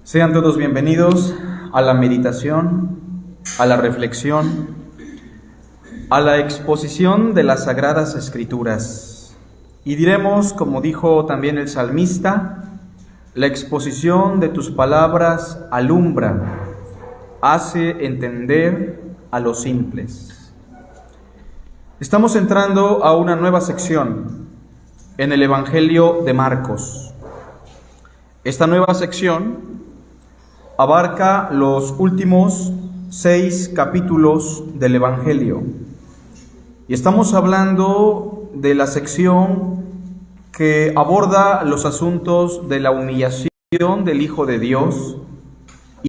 Sean todos bienvenidos a la meditación, a la reflexión, a la exposición de las Sagradas Escrituras. Y diremos, como dijo también el salmista, la exposición de tus palabras alumbra, hace entender a los simples. Estamos entrando a una nueva sección en el Evangelio de Marcos. Esta nueva sección abarca los últimos 6 capítulos del Evangelio. Y estamos hablando de la sección que aborda los asuntos de la humillación del Hijo de Dios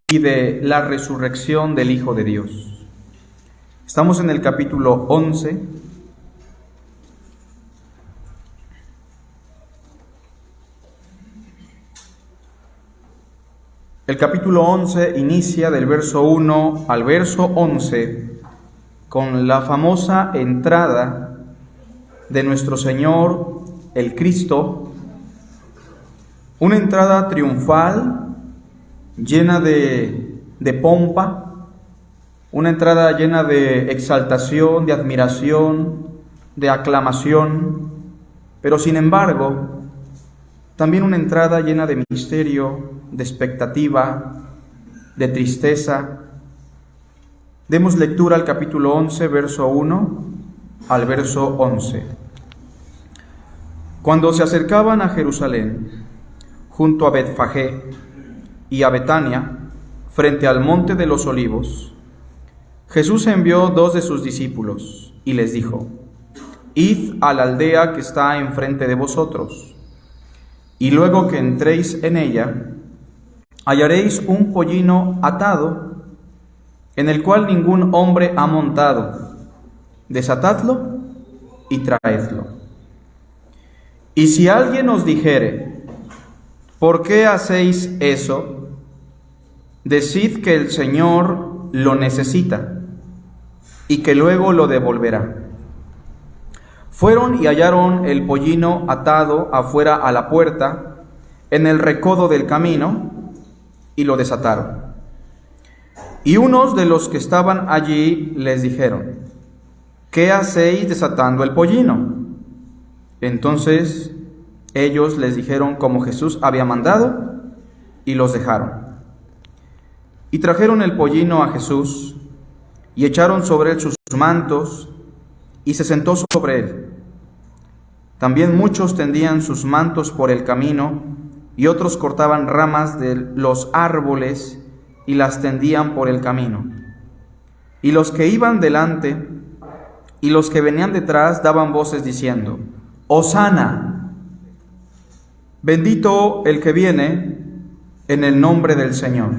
y de la resurrección del Hijo de Dios. Estamos en el capítulo 11. El capítulo 11 inicia del verso 1 al verso 11 con la famosa entrada de nuestro Señor el Cristo, una entrada triunfal, llena de pompa, una entrada llena de exaltación, de admiración, de aclamación, pero sin embargo, también una entrada llena de misterio, de expectativa, de tristeza. Demos lectura al capítulo 11, verso 1 al verso 11. Cuando se acercaban a Jerusalén, junto a Betfagé y a Betania, frente al monte de los Olivos, Jesús envió 2 de sus discípulos y les dijo: Id a la aldea que está enfrente de vosotros, y luego que entréis en ella, hallaréis un pollino atado, en el cual ningún hombre ha montado. Desatadlo y traedlo. Y si alguien os dijere: ¿por qué hacéis eso?, decid que el Señor lo necesita y que luego lo devolverá. Fueron y hallaron el pollino atado afuera a la puerta, en el recodo del camino, y lo desataron. Y unos de los que estaban allí les dijeron: ¿qué hacéis desatando el pollino? Entonces ellos les dijeron como Jesús había mandado, y los dejaron. Y trajeron el pollino a Jesús, y echaron sobre él sus mantos, y se sentó sobre él. También muchos tendían sus mantos por el camino, y otros cortaban ramas de los árboles y las tendían por el camino. Y los que iban delante y los que venían detrás daban voces diciendo: Hosana, bendito el que viene en el nombre del Señor.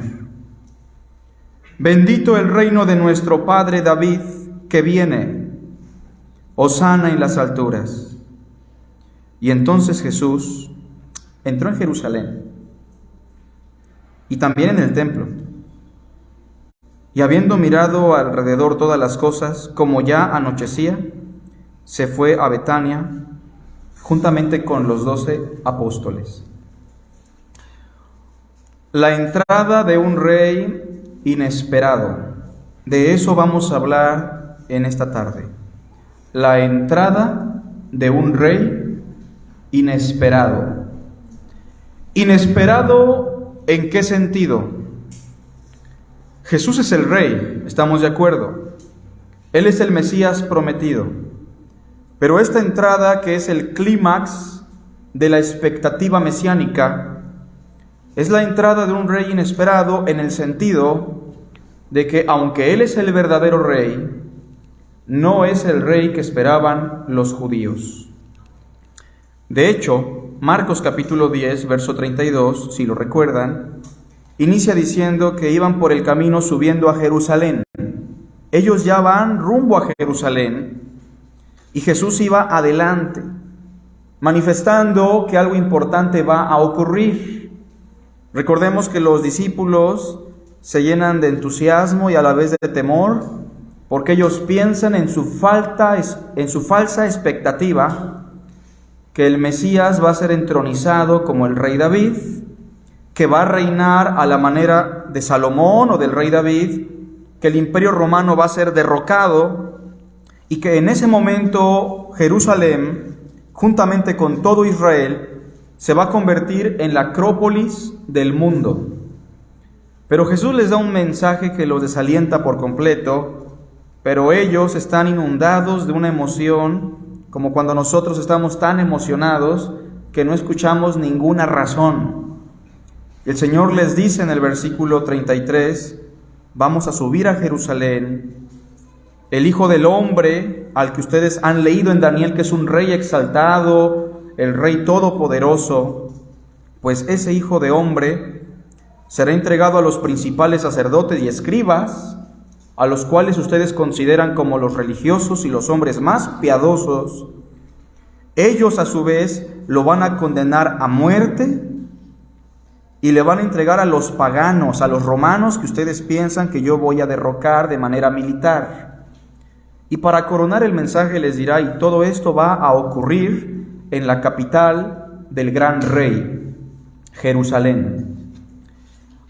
Bendito el reino de nuestro padre David que viene. Hosana en las alturas. Y entonces Jesús entró en Jerusalén y también en el templo. Y habiendo mirado alrededor todas las cosas, como ya anochecía, se fue a Betania juntamente con los 12 apóstoles. La entrada de un rey inesperado. De eso vamos a hablar en esta tarde. La entrada de un rey inesperado. ¿Inesperado en qué sentido? Jesús es el rey, estamos de acuerdo. Él es el Mesías prometido. Pero esta entrada, que es el clímax de la expectativa mesiánica, es la entrada de un rey inesperado en el sentido de que, aunque Él es el verdadero rey, no es el rey que esperaban los judíos. De hecho, Marcos capítulo 10, verso 32, si lo recuerdan, inicia diciendo que iban por el camino subiendo a Jerusalén. Ellos ya van rumbo a Jerusalén y Jesús iba adelante, manifestando que algo importante va a ocurrir. Recordemos que los discípulos se llenan de entusiasmo y a la vez de temor, porque ellos piensan en su falsa expectativa que el Mesías va a ser entronizado como el rey David, que va a reinar a la manera de Salomón o del rey David, que el imperio romano va a ser derrocado y que en ese momento Jerusalén, juntamente con todo Israel, se va a convertir en la acrópolis del mundo. Pero Jesús les da un mensaje que los desalienta por completo, pero ellos están inundados de una emoción, como cuando nosotros estamos tan emocionados que no escuchamos ninguna razón. El Señor les dice en el versículo 33, vamos a subir a Jerusalén. El Hijo del Hombre, al que ustedes han leído en Daniel, que es un rey exaltado, el Rey Todopoderoso, pues ese Hijo de Hombre será entregado a los principales sacerdotes y escribas, a los cuales ustedes consideran como los religiosos y los hombres más piadosos. Ellos a su vez lo van a condenar a muerte y le van a entregar a los paganos, a los romanos que ustedes piensan que yo voy a derrocar de manera militar. Y para coronar el mensaje les dirá, y todo esto va a ocurrir en la capital del gran rey, Jerusalén.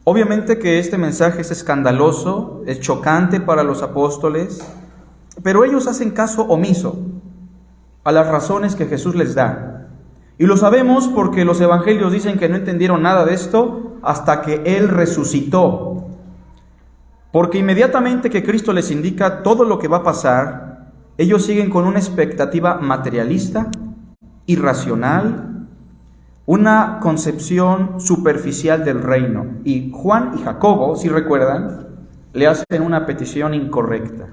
Obviamente que este mensaje es escandaloso, es chocante para los apóstoles, pero ellos hacen caso omiso a las razones que Jesús les da. Y lo sabemos porque los evangelios dicen que no entendieron nada de esto hasta que Él resucitó. Porque inmediatamente que Cristo les indica todo lo que va a pasar, ellos siguen con una expectativa materialista, irracional, una concepción superficial del reino. Y Juan y Jacobo, si recuerdan, le hacen una petición incorrecta.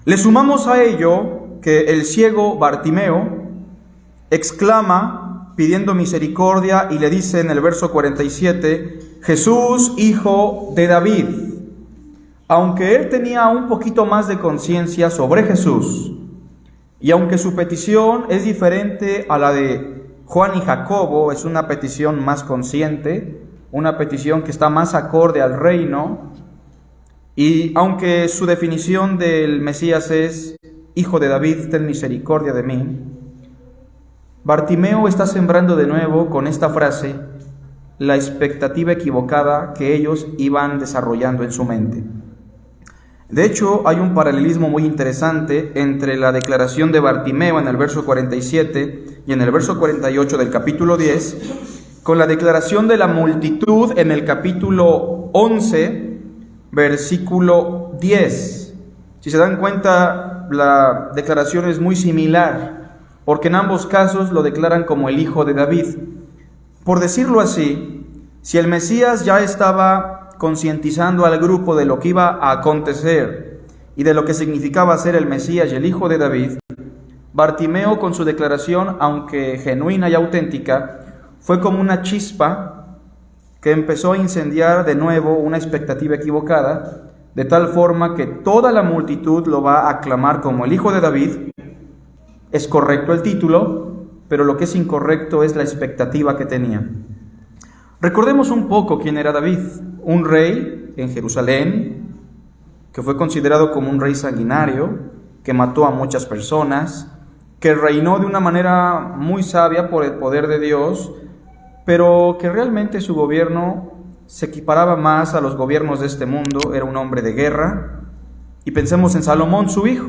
Le sumamos a ello que el ciego Bartimeo exclama pidiendo misericordia y le dice en el verso 47, Jesús, hijo de David. Aunque él tenía un poquito más de conciencia sobre Jesús, y aunque su petición es diferente a la de Juan y Jacobo, es una petición más consciente, una petición que está más acorde al reino, y aunque su definición del Mesías es Hijo de David, ten misericordia de mí, Bartimeo está sembrando de nuevo con esta frase la expectativa equivocada que ellos iban desarrollando en su mente. De hecho, hay un paralelismo muy interesante entre la declaración de Bartimeo en el verso 47 y en el verso 48 del capítulo 10, con la declaración de la multitud en el capítulo 11, versículo 10. Si se dan cuenta, la declaración es muy similar, porque en ambos casos lo declaran como el Hijo de David. Por decirlo así, si el Mesías ya estaba concientizando al grupo de lo que iba a acontecer y de lo que significaba ser el Mesías y el Hijo de David, Bartimeo con su declaración, aunque genuina y auténtica, fue como una chispa que empezó a incendiar de nuevo una expectativa equivocada, de tal forma que toda la multitud lo va a aclamar como el Hijo de David. Es correcto el título, pero lo que es incorrecto es la expectativa que tenía. Recordemos un poco quién era David, un rey en Jerusalén, que fue considerado como un rey sanguinario, que mató a muchas personas, que reinó de una manera muy sabia por el poder de Dios, pero que realmente su gobierno se equiparaba más a los gobiernos de este mundo. Era un hombre de guerra. Y pensemos en Salomón, su hijo,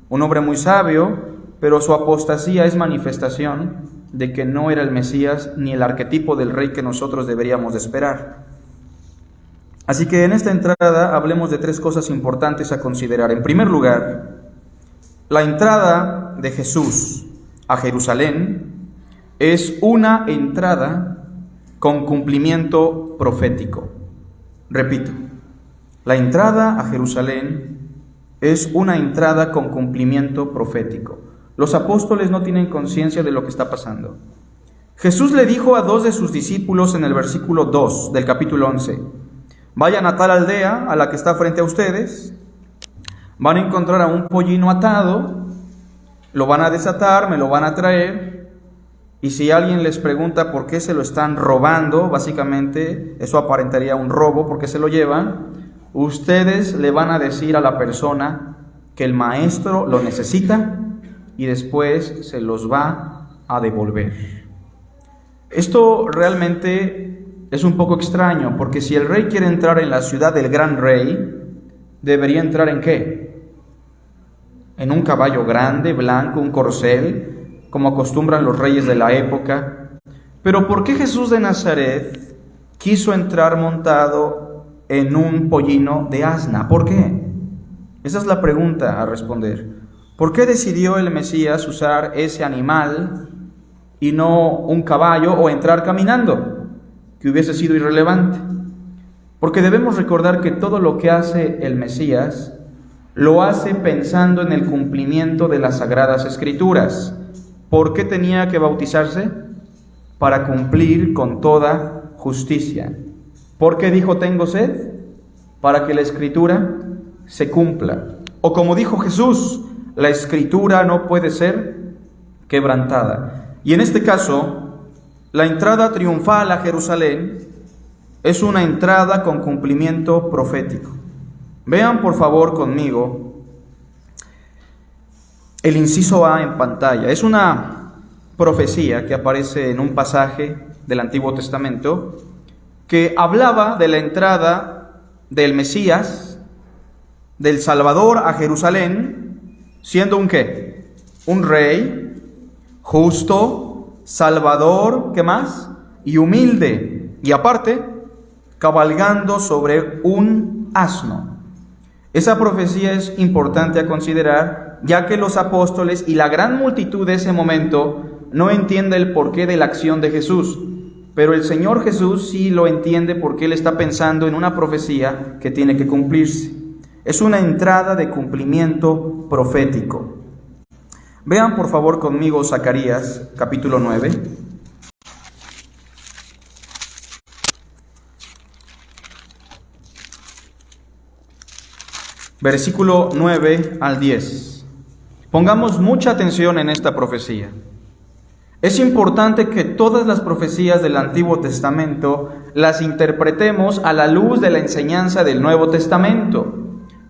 un hombre muy sabio, pero su apostasía es manifestación de que no era el Mesías ni el arquetipo del rey que nosotros deberíamos de esperar. Así que en esta entrada hablemos de tres cosas importantes a considerar. En primer lugar, la entrada de Jesús a Jerusalén es una entrada con cumplimiento profético. Repito, la entrada a Jerusalén es una entrada con cumplimiento profético. Los apóstoles no tienen conciencia de lo que está pasando. Jesús le dijo a dos de sus discípulos en el versículo 2 del capítulo 11, vayan a tal aldea a la que está frente a ustedes, van a encontrar a un pollino atado, lo van a desatar, me lo van a traer, y si alguien les pregunta por qué se lo están robando, básicamente eso aparentaría un robo porque se lo llevan, ustedes le van a decir a la persona que el maestro lo necesita y después se los va a devolver. Esto realmente es un poco extraño, porque si el rey quiere entrar en la ciudad del gran rey, ¿debería entrar en qué? En un caballo grande, blanco, un corcel, como acostumbran los reyes de la época. Pero ¿por qué Jesús de Nazaret quiso entrar montado en un pollino de asna? ¿Por qué? Esa es la pregunta a responder. ¿Por qué decidió el Mesías usar ese animal y no un caballo o entrar caminando, que hubiese sido irrelevante? Porque debemos recordar que todo lo que hace el Mesías lo hace pensando en el cumplimiento de las Sagradas Escrituras. ¿Por qué tenía que bautizarse? Para cumplir con toda justicia. ¿Por qué dijo tengo sed? Para que la Escritura se cumpla. O como dijo Jesús, la Escritura no puede ser quebrantada. Y en este caso, la entrada triunfal a Jerusalén es una entrada con cumplimiento profético. Vean por favor conmigo el inciso A en pantalla. Es una profecía que aparece en un pasaje del Antiguo Testamento que hablaba de la entrada del Mesías, del Salvador a Jerusalén, siendo un ¿qué? Un rey justo, salvador, ¿qué más? Y humilde, y aparte, cabalgando sobre un asno. Esa profecía es importante a considerar, ya que los apóstoles y la gran multitud de ese momento no entiende el porqué de la acción de Jesús, pero el Señor Jesús sí lo entiende porque Él está pensando en una profecía que tiene que cumplirse. Es una entrada de cumplimiento profético. Vean por favor conmigo Zacarías, capítulo 9. Versículo 9 al 10. Pongamos mucha atención en esta profecía. Es importante que todas las profecías del Antiguo Testamento las interpretemos a la luz de la enseñanza del Nuevo Testamento,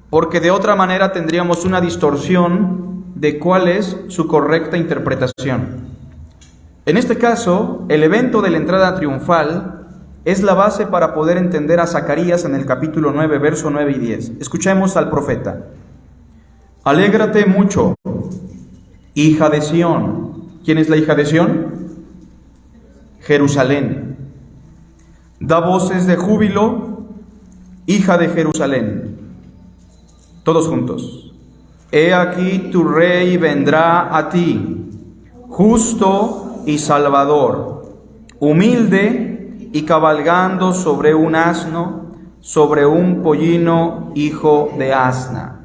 porque de otra manera tendríamos una distorsión de cuál es su correcta interpretación. En este caso, el evento de la entrada triunfal es la base para poder entender a Zacarías en el capítulo 9, verso 9 y 10. Escuchemos al profeta. Alégrate mucho, hija de Sión. ¿Quién es la hija de Sión? Jerusalén. Da voces de júbilo, hija de Jerusalén. Todos juntos. He aquí tu rey vendrá a ti, justo y salvador, humilde y cabalgando sobre un asno, sobre un pollino, hijo de asna.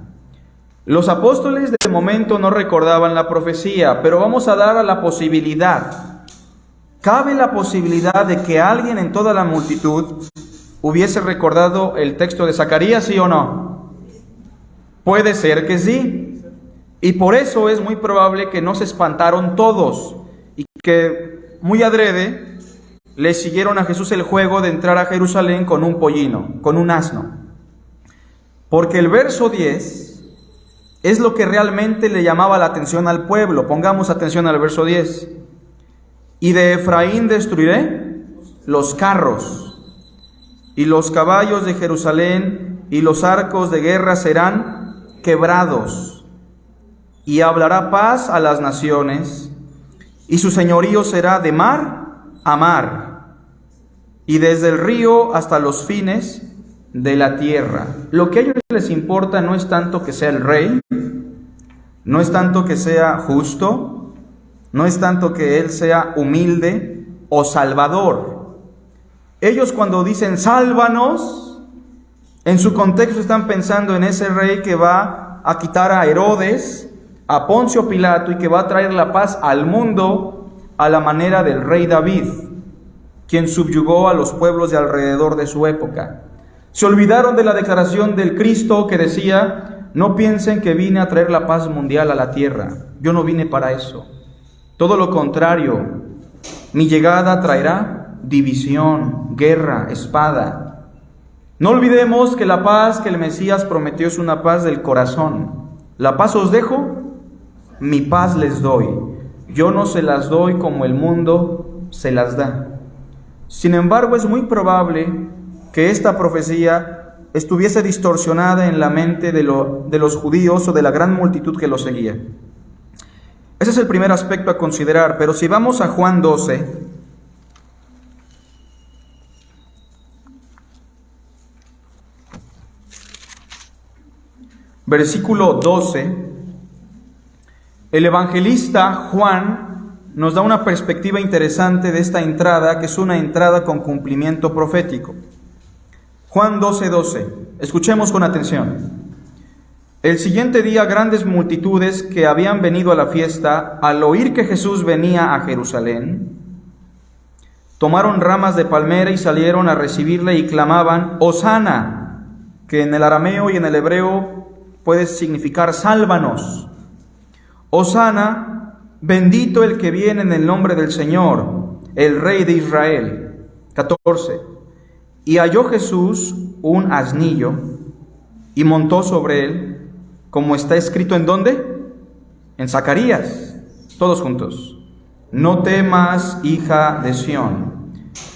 Los apóstoles de momento no recordaban la profecía, pero vamos a dar a la posibilidad. ¿Cabe la posibilidad de que alguien en toda la multitud hubiese recordado el texto de Zacarías, sí o no? Puede ser que sí. Y por eso es muy probable que no se espantaron todos y que muy adrede le siguieron a Jesús el juego de entrar a Jerusalén con un pollino, con un asno. Porque el verso 10 es lo que realmente le llamaba la atención al pueblo. Pongamos atención al verso 10. Y de Efraín destruiré los carros, y los caballos de Jerusalén y los arcos de guerra serán quebrados. Y hablará paz a las naciones, y su señorío será de mar a mar, y desde el río hasta los fines de la tierra. Lo que a ellos les importa no es tanto que sea el rey, no es tanto que sea justo, no es tanto que él sea humilde o salvador. Ellos cuando dicen sálvanos, en su contexto están pensando en ese rey que va a quitar a Herodes, a Poncio Pilato, y que va a traer la paz al mundo a la manera del rey David, quien subyugó a los pueblos de alrededor de su época. Se olvidaron de la declaración del Cristo que decía: no piensen que vine a traer la paz mundial a la tierra. Yo no vine para eso. Todo lo contrario, mi llegada traerá división, guerra, espada. No olvidemos que la paz que el Mesías prometió es una paz del corazón. La paz os dejo, mi paz les doy. Yo no se las doy como el mundo se las da. Sin embargo, es muy probable que esta profecía estuviese distorsionada en la mente de los judíos o de la gran multitud que lo seguía. Ese es el primer aspecto a considerar, pero si vamos a Juan 12, versículo 12, el evangelista Juan nos da una perspectiva interesante de esta entrada, que es una entrada con cumplimiento profético. Juan 12:12, escuchemos con atención. El siguiente día, grandes multitudes que habían venido a la fiesta, al oír que Jesús venía a Jerusalén, tomaron ramas de palmera y salieron a recibirle y clamaban, Hosana, que en el arameo y en el hebreo puede significar sálvanos. Hosana, bendito el que viene en el nombre del Señor, el Rey de Israel. 14. Y halló Jesús un asnillo y montó sobre él, como está escrito ¿en dónde? En Zacarías. Todos juntos. No temas, hija de Sión,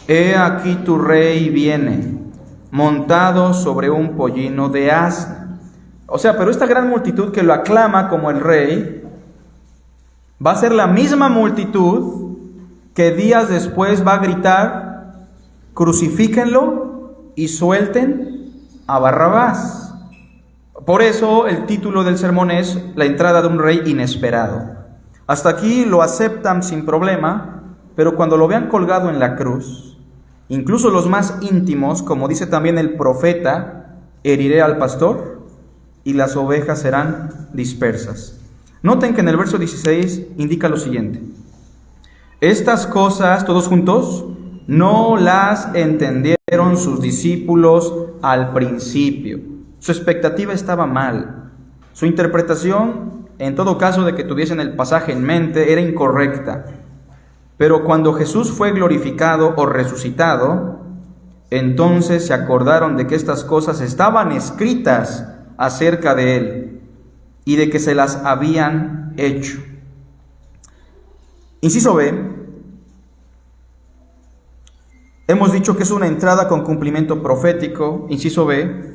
he aquí tu rey viene, montado sobre un pollino de asno. O sea, pero esta gran multitud que lo aclama como el rey, va a ser la misma multitud que días después va a gritar, crucifíquenlo y suelten a Barrabás. Por eso el título del sermón es La entrada de un rey inesperado. Hasta aquí lo aceptan sin problema, pero cuando lo vean colgado en la cruz, incluso los más íntimos, como dice también el profeta, heriré al pastor y las ovejas serán dispersas. Noten que en el verso 16 indica lo siguiente. Estas cosas, todos juntos, no las entendieron sus discípulos al principio. Su expectativa estaba mal. Su interpretación, en todo caso de que tuviesen el pasaje en mente, era incorrecta. Pero cuando Jesús fue glorificado o resucitado, entonces se acordaron de que estas cosas estaban escritas acerca de él y de que se las habían hecho. Inciso B, hemos dicho que es una entrada con cumplimiento profético. Inciso B,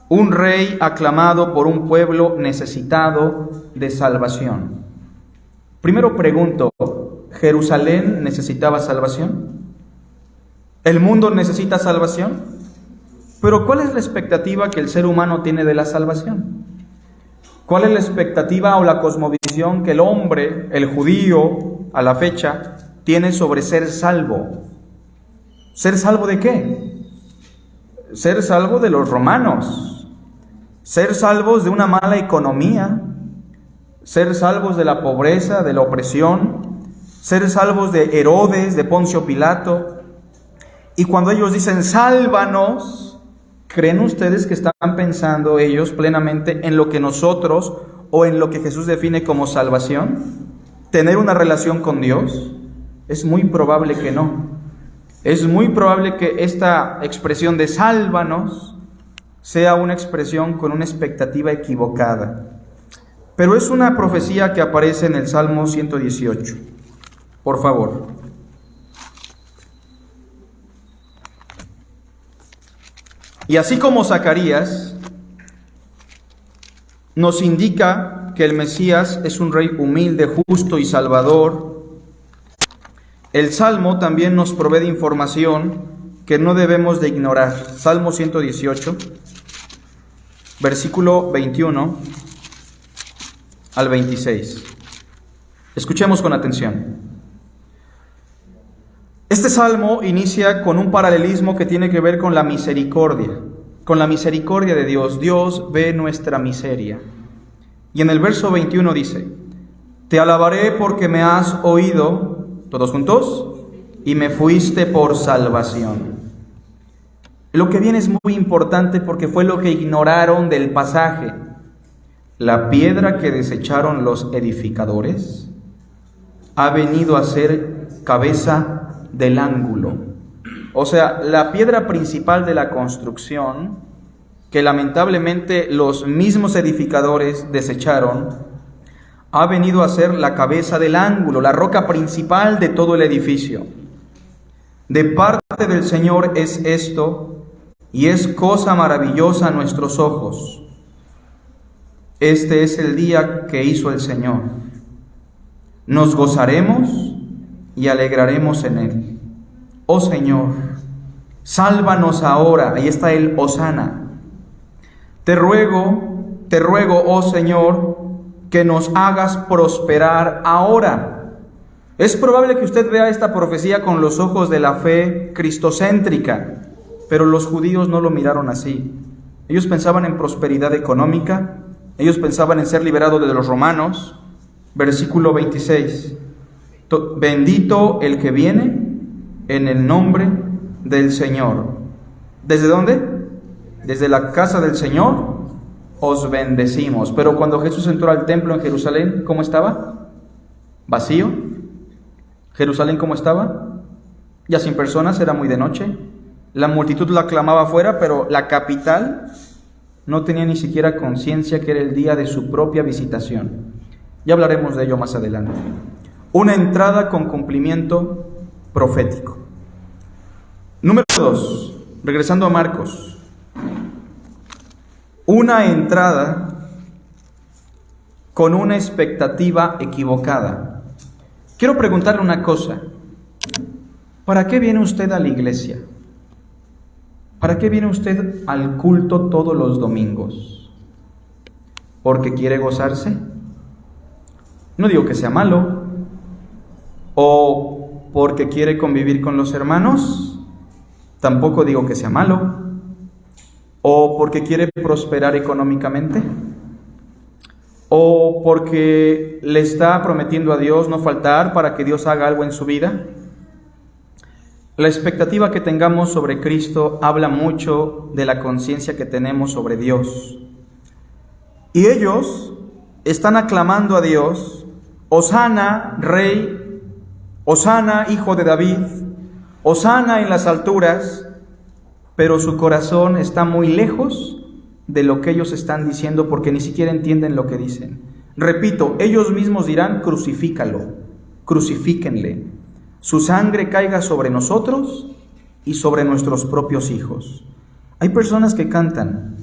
un rey aclamado por un pueblo necesitado de salvación. Primero pregunto, ¿Jerusalén necesitaba salvación? ¿El mundo necesita salvación? Pero ¿cuál es la expectativa que el ser humano tiene de la salvación? ¿Cuál es la expectativa o la cosmovisión que el hombre, el judío, a la fecha, tiene sobre ser salvo? ¿Ser salvo de qué? Ser salvo de los romanos. Ser salvos de una mala economía, ser salvos de la pobreza, de la opresión, ser salvos de Herodes, de Poncio Pilato. Y cuando ellos dicen sálvanos, ¿creen ustedes que están pensando ellos plenamente en lo que nosotros o en lo que Jesús define como salvación? ¿Tener una relación con Dios? Es muy probable que no. Es muy probable que esta expresión de sálvanos sea una expresión con una expectativa equivocada. Pero es una profecía que aparece en el Salmo 118. Por favor. Y así como Zacarías nos indica que el Mesías es un rey humilde, justo y salvador, el Salmo también nos provee de información que no debemos de ignorar. Salmo 118, versículo 21 al 26. Escuchemos con atención. Este salmo inicia con un paralelismo que tiene que ver con la misericordia de Dios. Dios ve nuestra miseria. Y en el verso 21 dice, te alabaré porque me has oído, todos juntos, y me fuiste por salvación. Lo que viene es muy importante porque fue lo que ignoraron del pasaje. La piedra que desecharon los edificadores ha venido a ser cabeza del ángulo. O sea, la piedra principal de la construcción, que lamentablemente los mismos edificadores desecharon, ha venido a ser la cabeza del ángulo, la roca principal de todo el edificio. De parte del Señor es esto, y es cosa maravillosa a nuestros ojos. Este es el día que hizo el Señor. Nos gozaremos y alegraremos en él. Oh Señor, sálvanos ahora. Ahí está el hosana. Te ruego, oh Señor, que nos hagas prosperar ahora. Es probable que usted vea esta profecía con los ojos de la fe cristocéntrica, pero los judíos no lo miraron así. Ellos pensaban en prosperidad económica, ellos pensaban en ser liberados de los romanos. Versículo 26. Bendito el que viene en el nombre del Señor. ¿Desde dónde? Desde la casa del Señor os bendecimos. Pero cuando Jesús entró al templo en Jerusalén, ¿cómo estaba? Vacío. Jerusalén, ¿cómo estaba? Ya sin personas, era muy de noche. La multitud la clamaba afuera, pero la capital no tenía ni siquiera conciencia que era el día de su propia visitación. Ya hablaremos de ello más adelante. Una entrada con cumplimiento profético. Número 2, regresando a Marcos. Una entrada con una expectativa equivocada. Quiero preguntarle una cosa. ¿Para qué viene usted a la iglesia? ¿Para qué viene usted al culto todos los domingos? ¿Porque quiere gozarse? No digo que sea malo. ¿O porque quiere convivir con los hermanos? Tampoco digo que sea malo. ¿O porque quiere prosperar económicamente? ¿O porque le está prometiendo a Dios no faltar para que Dios haga algo en su vida? La expectativa que tengamos sobre Cristo habla mucho de la conciencia que tenemos sobre Dios. Y ellos están aclamando a Dios: Hosana, Rey, Hosana, Hijo de David, Hosana en las alturas, pero su corazón está muy lejos de lo que ellos están diciendo, porque ni siquiera entienden lo que dicen. Repito, ellos mismos dirán: crucifícalo, crucifíquenle, su sangre caiga sobre nosotros y sobre nuestros propios hijos. Hay personas que cantan,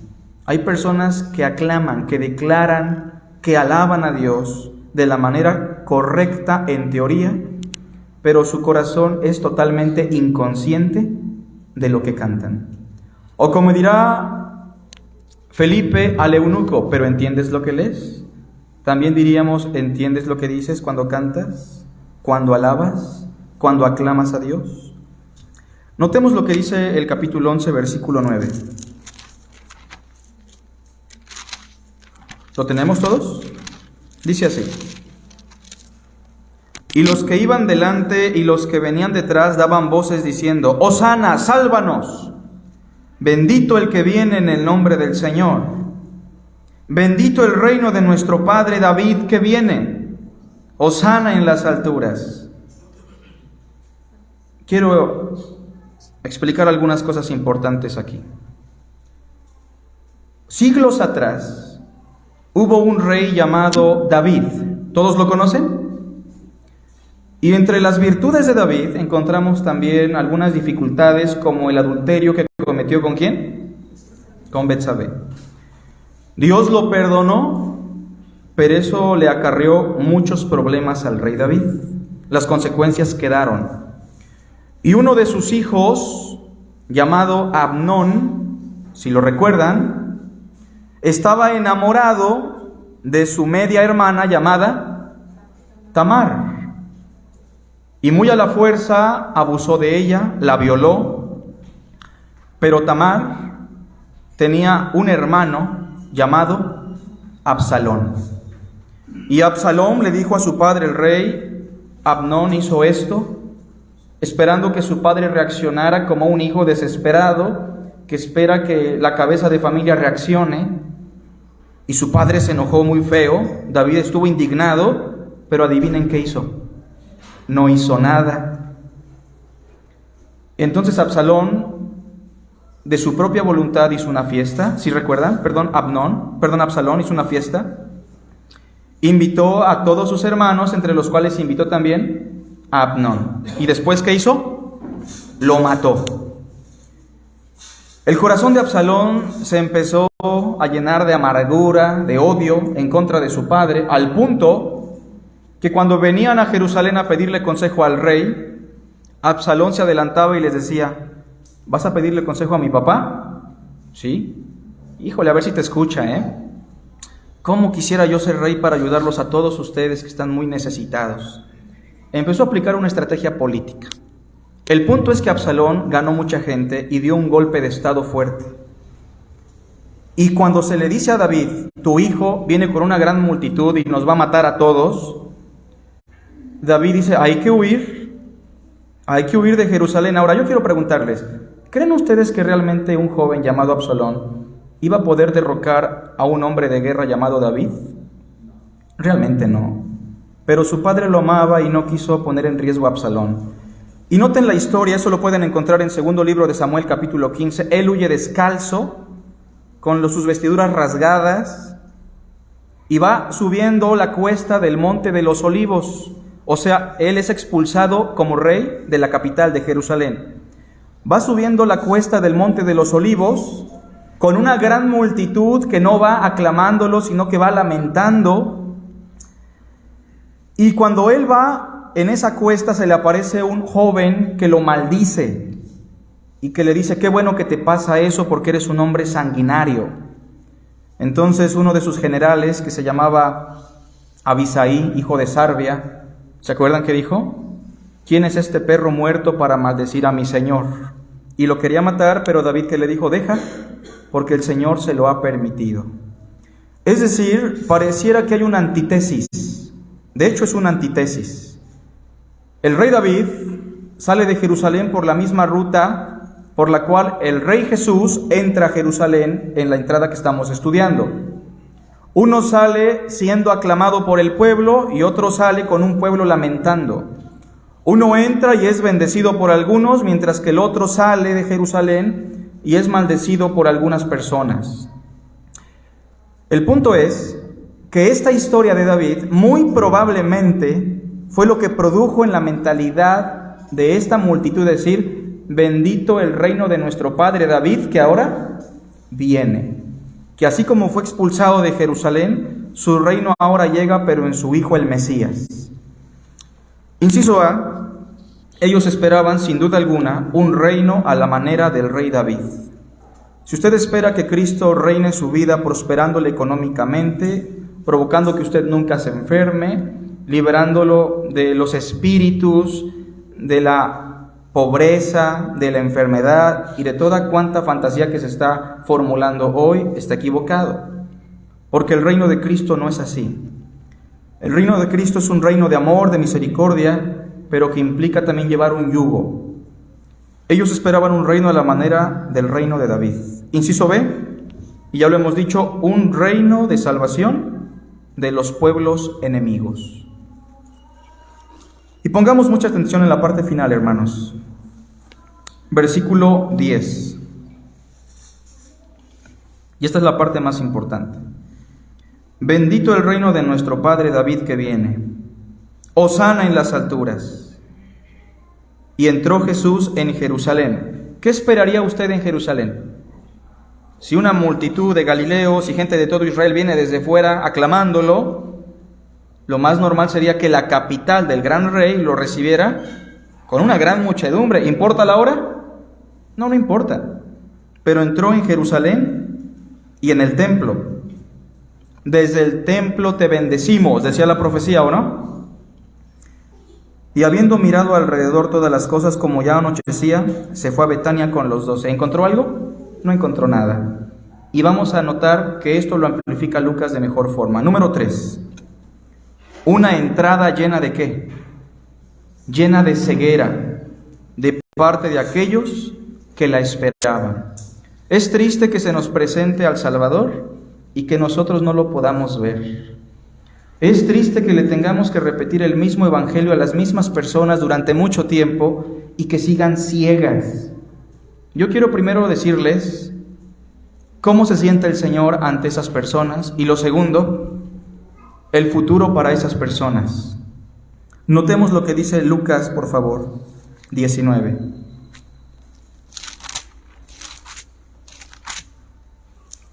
hay personas que aclaman, que declaran, que alaban a Dios de la manera correcta en teoría, pero su corazón es totalmente inconsciente de lo que cantan. O como dirá Felipe al eunuco: ¿pero entiendes lo que lees? También diríamos: ¿entiendes lo que dices cuando cantas, cuando alabas, cuando aclamas a Dios? Notemos lo que dice el capítulo 11, versículo 9. ¿Lo tenemos todos? Dice así: y los que iban delante y los que venían detrás daban voces diciendo: Hosana, sálvanos. Bendito el que viene en el nombre del Señor. Bendito el reino de nuestro padre David que viene. Hosana en las alturas. Quiero explicar algunas cosas importantes aquí. Siglos atrás hubo un rey llamado David. ¿Todos lo conocen? Y entre las virtudes de David encontramos también algunas dificultades, como el adulterio que cometió ¿con quién? Con Betsabé. Dios lo perdonó, pero eso le acarreó muchos problemas al rey David. Las consecuencias quedaron. Y uno de sus hijos, llamado Amnón, si lo recuerdan, estaba enamorado de su media hermana llamada Tamar. Y muy a la fuerza abusó de ella, la violó. Pero Tamar tenía un hermano llamado Absalón. Y Absalón le dijo a su padre el rey: Amnón hizo esto, esperando que su padre reaccionara como un hijo desesperado, que espera que la cabeza de familia reaccione. Y su padre se enojó muy feo. David estuvo indignado, pero adivinen qué hizo. No hizo nada. Entonces Absalón, de su propia voluntad, hizo una fiesta. ¿Sí recuerdan? Absalón hizo una fiesta. Invitó a todos sus hermanos, entre los cuales invitó también a Amnón. ¿Y después qué hizo? lo mató. El corazón de Absalón se empezó a llenar de amargura, de odio en contra de su padre, al punto que cuando venían a Jerusalén a pedirle consejo al rey, Absalón se adelantaba y les decía: ¿vas a pedirle consejo a mi papá? Sí. Híjole, a ver si te escucha, ¿eh? ¿Cómo quisiera yo ser rey para ayudarlos a todos ustedes que están muy necesitados? Empezó a aplicar una estrategia política. El punto es que Absalón ganó mucha gente y dio un golpe de estado fuerte. Y cuando se le dice a David: tu hijo viene con una gran multitud y nos va a matar a todos, David dice: hay que huir de Jerusalén. Ahora yo quiero preguntarles, ¿creen ustedes que realmente un joven llamado Absalón iba a poder derrocar a un hombre de guerra llamado David? Realmente no. Pero su padre lo amaba y no quiso poner en riesgo a Absalón. Y noten la historia, eso lo pueden encontrar en segundo libro de Samuel, capítulo 15. Él huye descalzo, con sus vestiduras rasgadas, y va subiendo la cuesta del monte de los olivos. O sea, él es expulsado como rey de la capital de Jerusalén. Va subiendo la cuesta del monte de los olivos, con una gran multitud que no va aclamándolo, sino que va lamentando. Y cuando él va en esa cuesta, se le aparece un joven que lo maldice y que le dice: qué bueno que te pasa eso porque eres un hombre sanguinario. Entonces uno de sus generales, que se llamaba Abisai, hijo de Sarbia, ¿se acuerdan qué dijo? ¿Quién es este perro muerto para maldecir a mi señor? Y lo quería matar, pero David, ¿qué le dijo? Deja, porque el Señor se lo ha permitido. Es decir, pareciera que hay una antítesis. De hecho, es una antítesis. El rey David sale de Jerusalén por la misma ruta por la cual el rey Jesús entra a Jerusalén en la entrada que estamos estudiando. Uno sale siendo aclamado por el pueblo y otro sale con un pueblo lamentando. Uno entra y es bendecido por algunos, mientras que el otro sale de Jerusalén y es maldecido por algunas personas. El punto es que esta historia de David muy probablemente fue lo que produjo en la mentalidad de esta multitud decir: bendito el reino de nuestro padre David, que ahora viene. Que así como fue expulsado de Jerusalén, su reino ahora llega, pero en su hijo el Mesías. Inciso A: ellos esperaban sin duda alguna un reino a la manera del rey David. Si usted espera que Cristo reine su vida prosperándole económicamente, provocando que usted nunca se enferme, liberándolo de los espíritus, de la pobreza, de la enfermedad y de toda cuanta fantasía que se está formulando hoy, está equivocado. Porque el reino de Cristo no es así. El reino de Cristo es un reino de amor, de misericordia, pero que implica también llevar un yugo. Ellos esperaban un reino a la manera del reino de David. Inciso B, y ya lo hemos dicho, un reino de salvación de los pueblos enemigos. Y pongamos mucha atención en la parte final, hermanos. Versículo 10. Y esta es la parte más importante. Bendito el reino de nuestro padre David que viene. Hosana en las alturas. Y entró Jesús en Jerusalén. ¿Qué esperaría usted en Jerusalén? Si una multitud de galileos y gente de todo Israel viene desde fuera aclamándolo, lo más normal sería que la capital del gran rey lo recibiera con una gran muchedumbre. ¿Importa la hora? No importa. Pero entró en Jerusalén y en el templo. Desde el templo te bendecimos, decía la profecía, ¿o no? Y habiendo mirado alrededor todas las cosas, como ya anochecía, se fue a Betania con los 12. ¿Encontró algo? No encontró nada. Y vamos a notar que esto lo amplifica Lucas de mejor forma. Número 3. Una entrada llena de ¿qué? Llena de ceguera de parte de aquellos que la esperaban. Es triste que se nos presente al Salvador y que nosotros no lo podamos ver. Es triste que le tengamos que repetir el mismo evangelio a las mismas personas durante mucho tiempo y que sigan ciegas. Yo quiero primero decirles cómo se siente el Señor ante esas personas y lo segundo, el futuro para esas personas. Notemos lo que dice Lucas, por favor, 19.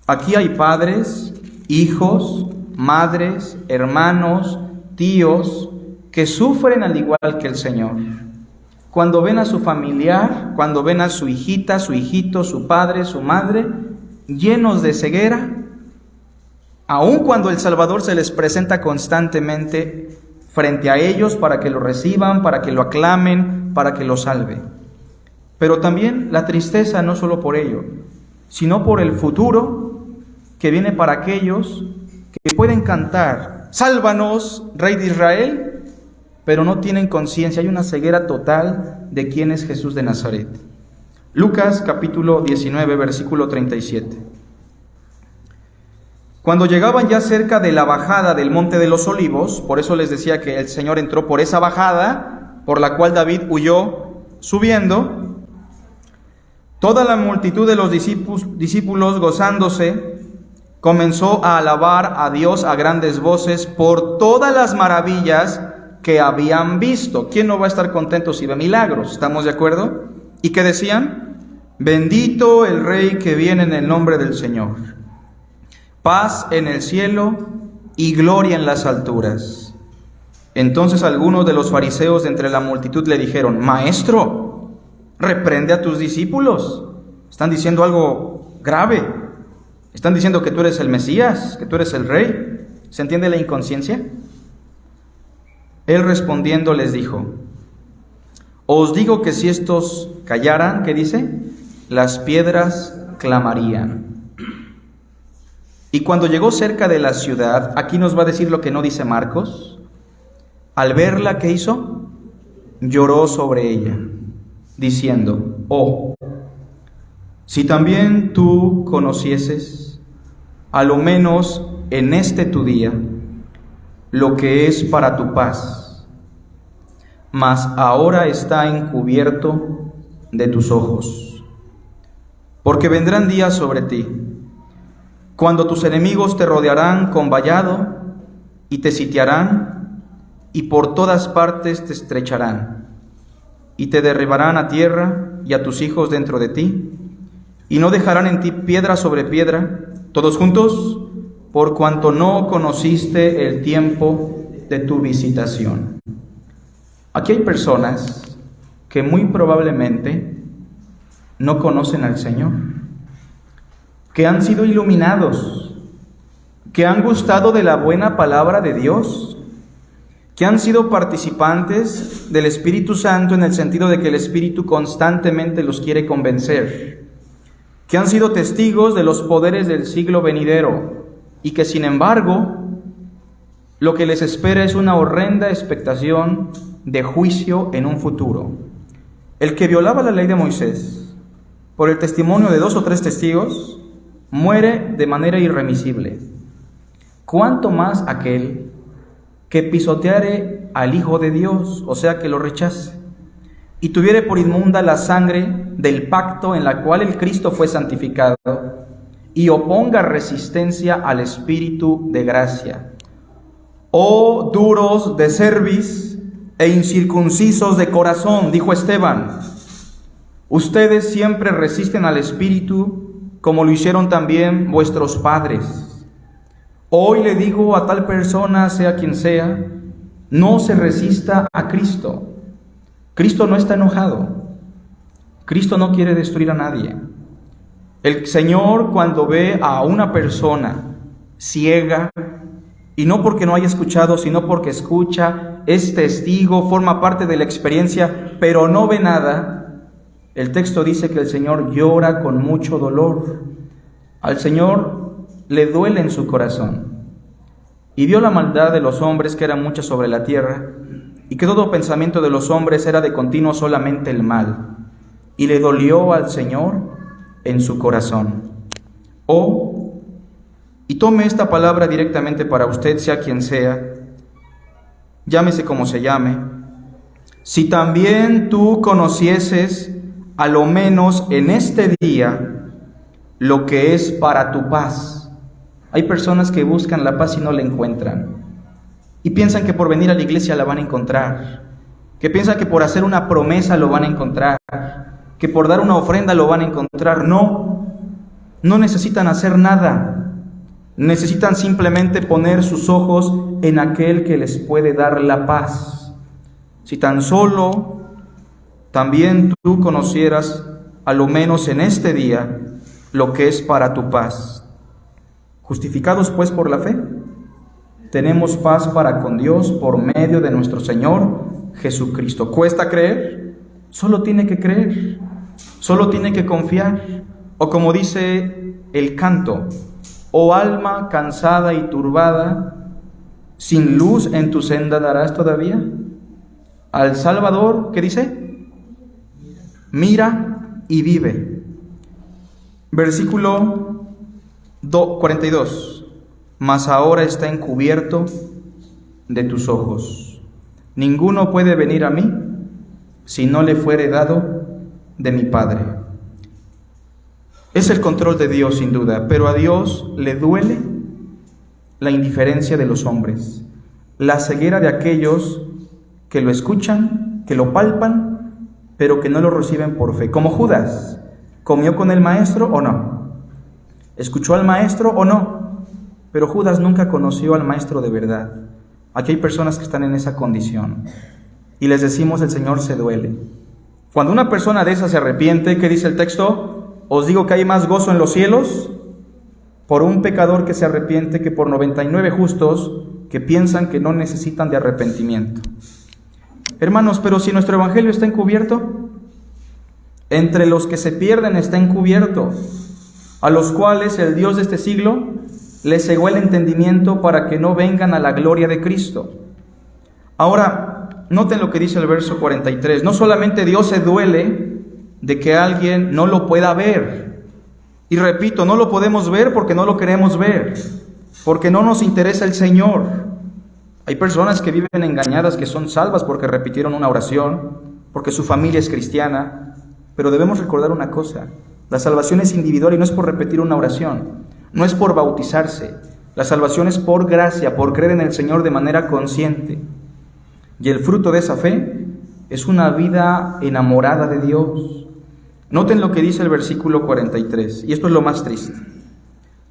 Aquí hay padres, hijos, madres, hermanos, tíos, que sufren al igual que el Señor. Cuando ven a su familiar, cuando ven a su hijita, su hijito, su padre, su madre, llenos de ceguera, aun cuando el Salvador se les presenta constantemente frente a ellos para que lo reciban, para que lo aclamen, para que lo salve. Pero también la tristeza no solo por ello, sino por el futuro que viene para aquellos que pueden cantar, sálvanos, Rey de Israel, pero no tienen conciencia. Hay una ceguera total de quién es Jesús de Nazaret. Lucas capítulo 19, versículo 37. Cuando llegaban ya cerca de la bajada del Monte de los Olivos, por eso les decía que el Señor entró por esa bajada, por la cual David huyó subiendo, toda la multitud de los discípulos gozándose, comenzó a alabar a Dios a grandes voces por todas las maravillas que habían visto. ¿Quién no va a estar contento si ve milagros? ¿Estamos de acuerdo? ¿Y qué decían? Bendito el Rey que viene en el nombre del Señor. Paz en el cielo y gloria en las alturas. Entonces algunos de los fariseos de entre la multitud le dijeron: Maestro, reprende a tus discípulos. Están diciendo algo grave. Están diciendo que tú eres el Mesías, que tú eres el Rey. ¿Se entiende la inconsciencia? Él respondiendo les dijo: Os digo que si estos callaran, ¿qué dice? Las piedras clamarían. Y cuando llegó cerca de la ciudad, aquí nos va a decir lo que no dice Marcos. Al verla, ¿qué hizo? Lloró sobre ella, diciendo: Oh, si también tú conocieses, a lo menos en este tu día, lo que es para tu paz, mas ahora está encubierto de tus ojos. Porque vendrán días sobre ti, cuando tus enemigos te rodearán con vallado y te sitiarán, y por todas partes te estrecharán, y te derribarán a tierra y a tus hijos dentro de ti, y no dejarán en ti piedra sobre piedra, todos juntos, por cuanto no conociste el tiempo de tu visitación. Aquí hay personas que muy probablemente no conocen al Señor, que han sido iluminados, que han gustado de la buena palabra de Dios, que han sido participantes del Espíritu Santo en el sentido de que el Espíritu constantemente los quiere convencer, que han sido testigos de los poderes del siglo venidero y que sin embargo lo que les espera es una horrenda expectación de juicio en un futuro. El que violaba la ley de Moisés por el testimonio de 2 o 3 testigos muere de manera irremisible. ¿Cuánto más aquel que pisoteare al Hijo de Dios, o sea, que lo rechace, y tuviere por inmunda la sangre del pacto en la cual el Cristo fue santificado, y oponga resistencia al Espíritu de gracia? Oh duros de cerviz e incircuncisos de corazón, dijo Esteban, ustedes siempre resisten al Espíritu, como lo hicieron también vuestros padres. Hoy le digo a tal persona, sea quien sea, no se resista a Cristo. Cristo no está enojado. Cristo no quiere destruir a nadie. El Señor, cuando ve a una persona ciega, y no porque no haya escuchado, sino porque escucha, es testigo, forma parte de la experiencia, pero no ve nada, el texto dice que el Señor llora con mucho dolor. Al Señor le duele en su corazón, y vio la maldad de los hombres, que eran muchas sobre la tierra, y que todo pensamiento de los hombres era de continuo solamente el mal, y le dolió al Señor en su corazón. Oh, y tome esta palabra directamente para usted, sea quien sea, llámese como se llame, si también tú conocieses, a lo menos en este día, lo que es para tu paz. Hay personas que buscan la paz y no la encuentran, y piensan que por venir a la iglesia la van a encontrar, que piensan que por hacer una promesa lo van a encontrar, que por dar una ofrenda lo van a encontrar. No no necesitan hacer nada. Necesitan simplemente poner sus ojos en aquel que les puede dar la paz. Si tan solo también tú conocieras, a lo menos en este día, lo que es para tu paz. Justificados pues por la fe, tenemos paz para con Dios por medio de nuestro Señor Jesucristo. ¿Cuesta creer? Solo tiene que creer, solo tiene que confiar. O como dice el canto: oh alma cansada y turbada, ¿sin luz en tu senda darás todavía? Al Salvador, ¿qué dice? Mira y vive. Versículo 42. Mas ahora está encubierto de tus ojos. Ninguno puede venir a mí si no le fuere dado de mi Padre. Es el control de Dios sin duda, pero a Dios le duele la indiferencia de los hombres, la ceguera de aquellos que lo escuchan, que lo palpan, pero que no lo reciben por fe. Como Judas, ¿comió con el maestro o no? ¿Escuchó al maestro o no? Pero Judas nunca conoció al maestro de verdad. Aquí hay personas que están en esa condición y les decimos: el Señor se duele. Cuando una persona de esa se arrepiente, ¿qué dice el texto? Os digo que hay más gozo en los cielos por un pecador que se arrepiente que por 99 justos que piensan que no necesitan de arrepentimiento. Hermanos, pero si nuestro evangelio está encubierto, entre los que se pierden está encubierto, a los cuales el Dios de este siglo les cegó el entendimiento para que no vengan a la gloria de Cristo. Ahora, noten lo que dice el verso 43. No solamente Dios se duele de que alguien no lo pueda ver. Y repito, no lo podemos ver porque no lo queremos ver, porque no nos interesa el Señor. Hay personas que viven engañadas, que son salvas porque repitieron una oración, porque su familia es cristiana. Pero debemos recordar una cosa: la salvación es individual y no es por repetir una oración, no es por bautizarse. La salvación es por gracia, por creer en el Señor de manera consciente. Y el fruto de esa fe es una vida enamorada de Dios. Noten lo que dice el versículo 43, y esto es lo más triste.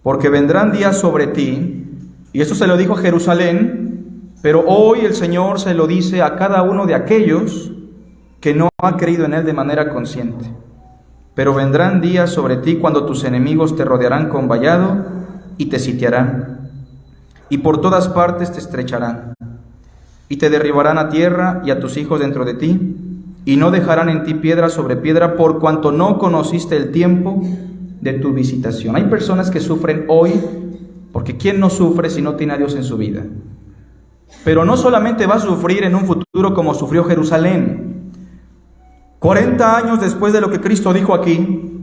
Porque vendrán días sobre ti, y esto se lo dijo a Jerusalén, pero hoy el Señor se lo dice a cada uno de aquellos que no ha creído en Él de manera consciente. Pero vendrán días sobre ti cuando tus enemigos te rodearán con vallado y te sitiarán, y por todas partes te estrecharán, y te derribarán a tierra y a tus hijos dentro de ti, y no dejarán en ti piedra sobre piedra, por cuanto no conociste el tiempo de tu visitación. Hay personas que sufren hoy, porque ¿quién no sufre si no tiene a Dios en su vida? Pero no solamente va a sufrir en un futuro como sufrió Jerusalén. 40 años después de lo que Cristo dijo aquí,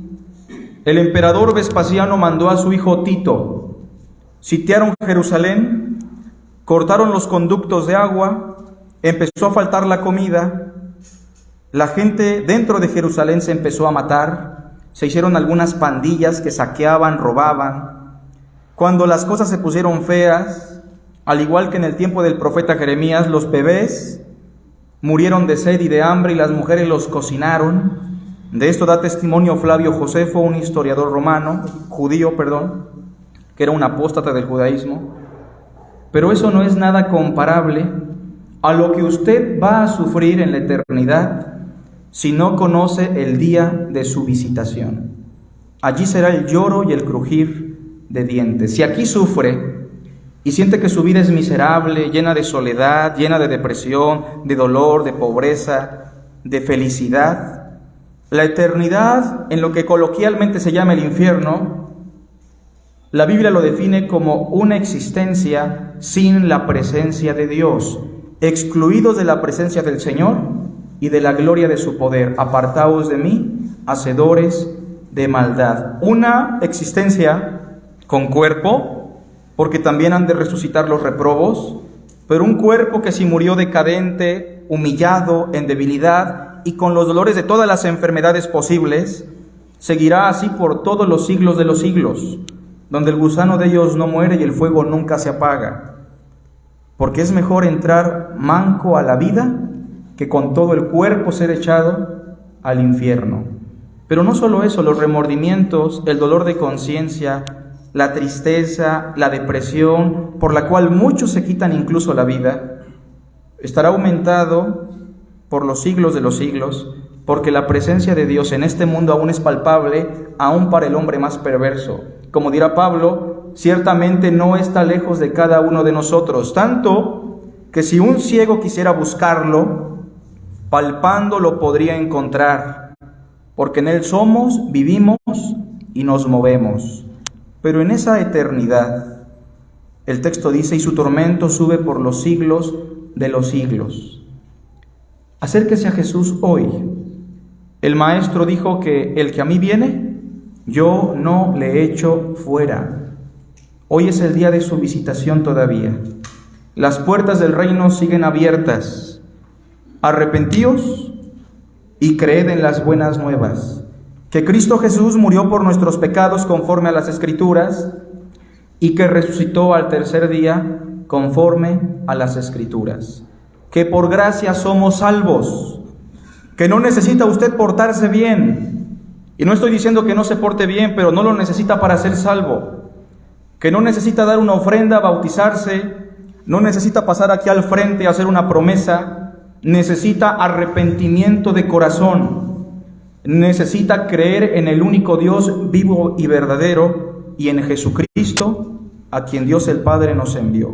el emperador Vespasiano mandó a su hijo Tito. Sitiaron Jerusalén, cortaron los conductos de agua, empezó a faltar la comida. La gente dentro de Jerusalén se empezó a matar, se hicieron algunas pandillas que saqueaban, robaban. Cuando las cosas se pusieron feas, al igual que en el tiempo del profeta Jeremías, los bebés murieron de sed y de hambre y las mujeres los cocinaron. De esto da testimonio Flavio Josefo, un historiador judío, que era un apóstata del judaísmo. Pero eso no es nada comparable a lo que usted va a sufrir en la eternidad si no conoce el día de su visitación. Allí será el lloro y el crujir de dientes. Si aquí sufre y siente que su vida es miserable, llena de soledad, llena de depresión, de dolor, de pobreza, de felicidad, la eternidad, en lo que coloquialmente se llama el infierno, la Biblia lo define como una existencia sin la presencia de Dios, excluidos de la presencia del Señor y de la gloria de su poder. Apartaos de mí, hacedores de maldad. Una existencia con cuerpo, porque también han de resucitar los reprobos, pero un cuerpo que si murió decadente, humillado, en debilidad y con los dolores de todas las enfermedades posibles, seguirá así por todos los siglos de los siglos, donde el gusano de ellos no muere y el fuego nunca se apaga. Porque es mejor entrar manco a la vida que con todo el cuerpo ser echado al infierno. Pero no solo eso, los remordimientos, el dolor de conciencia, la tristeza, la depresión, por la cual muchos se quitan incluso la vida, estará aumentado por los siglos de los siglos, porque la presencia de Dios en este mundo aún es palpable, aún para el hombre más perverso. Como dirá Pablo, ciertamente no está lejos de cada uno de nosotros, tanto que si un ciego quisiera buscarlo, palpando lo podría encontrar, porque en Él somos, vivimos y nos movemos. Pero en esa eternidad, el texto dice, y su tormento sube por los siglos de los siglos. Acérquese a Jesús hoy. El Maestro dijo que el que a mí viene, yo no le echo fuera. Hoy es el día de su visitación todavía. Las puertas del reino siguen abiertas. Arrepentíos y creed en las buenas nuevas, que Cristo Jesús murió por nuestros pecados conforme a las Escrituras y que resucitó al tercer día conforme a las Escrituras, que por gracia somos salvos, que no necesita usted portarse bien, y no estoy diciendo que no se porte bien, pero no lo necesita para ser salvo, que no necesita dar una ofrenda, bautizarse, no necesita pasar aquí al frente a hacer una promesa, necesita arrepentimiento de corazón, necesita creer en el único Dios vivo y verdadero y en Jesucristo, a quien Dios el Padre nos envió.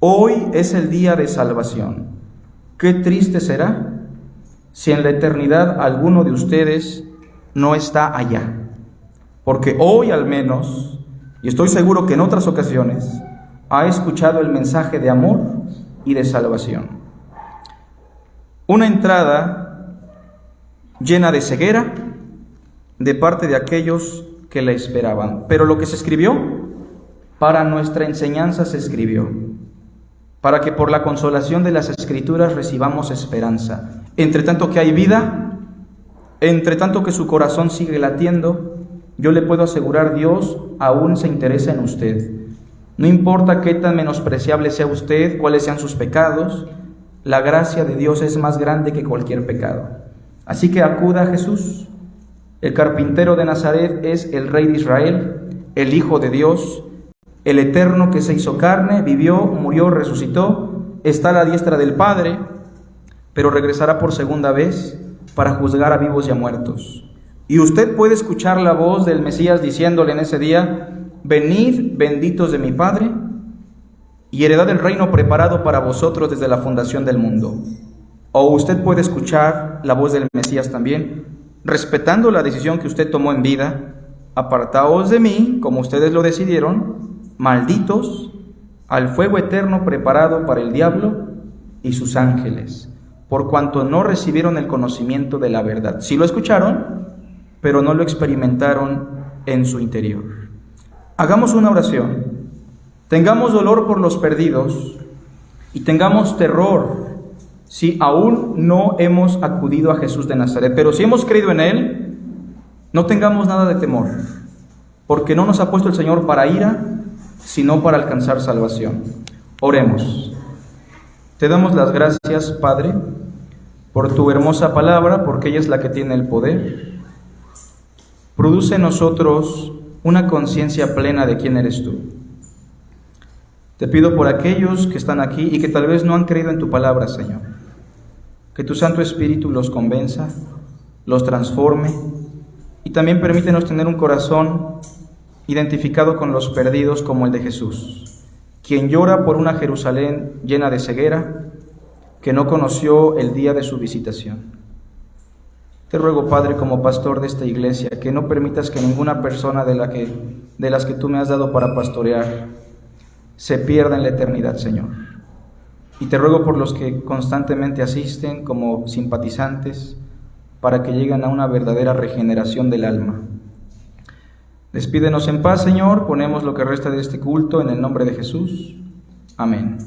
Hoy es el día de salvación. Qué triste será si en la eternidad alguno de ustedes no está allá, porque hoy al menos, y estoy seguro que en otras ocasiones, ha escuchado el mensaje de amor y de salvación. Una entrada llena de ceguera de parte de aquellos que la esperaban. Pero lo que se escribió, para nuestra enseñanza se escribió, para que por la consolación de las Escrituras recibamos esperanza. Entre tanto que hay vida, entre tanto que su corazón sigue latiendo, yo le puedo asegurar, Dios aún se interesa en usted. No importa qué tan menospreciable sea usted, cuáles sean sus pecados, la gracia de Dios es más grande que cualquier pecado. Así que acuda a Jesús. El carpintero de Nazaret es el Rey de Israel, el Hijo de Dios, el Eterno que se hizo carne, vivió, murió, resucitó, está a la diestra del Padre, pero regresará por segunda vez para juzgar a vivos y a muertos. Y usted puede escuchar la voz del Mesías diciéndole en ese día, venid benditos de mi Padre, y heredad el reino preparado para vosotros desde la fundación del mundo. O usted puede escuchar la voz del Mesías también, respetando la decisión que usted tomó en vida, apartaos de mí, como ustedes lo decidieron, malditos, al fuego eterno preparado para el diablo y sus ángeles, por cuanto no recibieron el conocimiento de la verdad. Sí lo escucharon, pero no lo experimentaron en su interior. Hagamos una oración. Tengamos dolor por los perdidos y tengamos terror si aún no hemos acudido a Jesús de Nazaret. Pero si hemos creído en Él, no tengamos nada de temor, porque no nos ha puesto el Señor para ira, sino para alcanzar salvación. Oremos. Te damos las gracias, Padre, por tu hermosa palabra, porque ella es la que tiene el poder. Produce en nosotros una conciencia plena de quién eres tú. Te pido por aquellos que están aquí y que tal vez no han creído en tu palabra, Señor, que tu Santo Espíritu los convenza, los transforme y también permítenos tener un corazón identificado con los perdidos como el de Jesús, quien llora por una Jerusalén llena de ceguera que no conoció el día de su visitación. Te ruego, Padre, como pastor de esta iglesia, que no permitas que ninguna persona de las que tú me has dado para pastorear se pierda en la eternidad, Señor. Y te ruego por los que constantemente asisten como simpatizantes, para que lleguen a una verdadera regeneración del alma. Despídenos en paz, Señor. Ponemos lo que resta de este culto en el nombre de Jesús. Amén.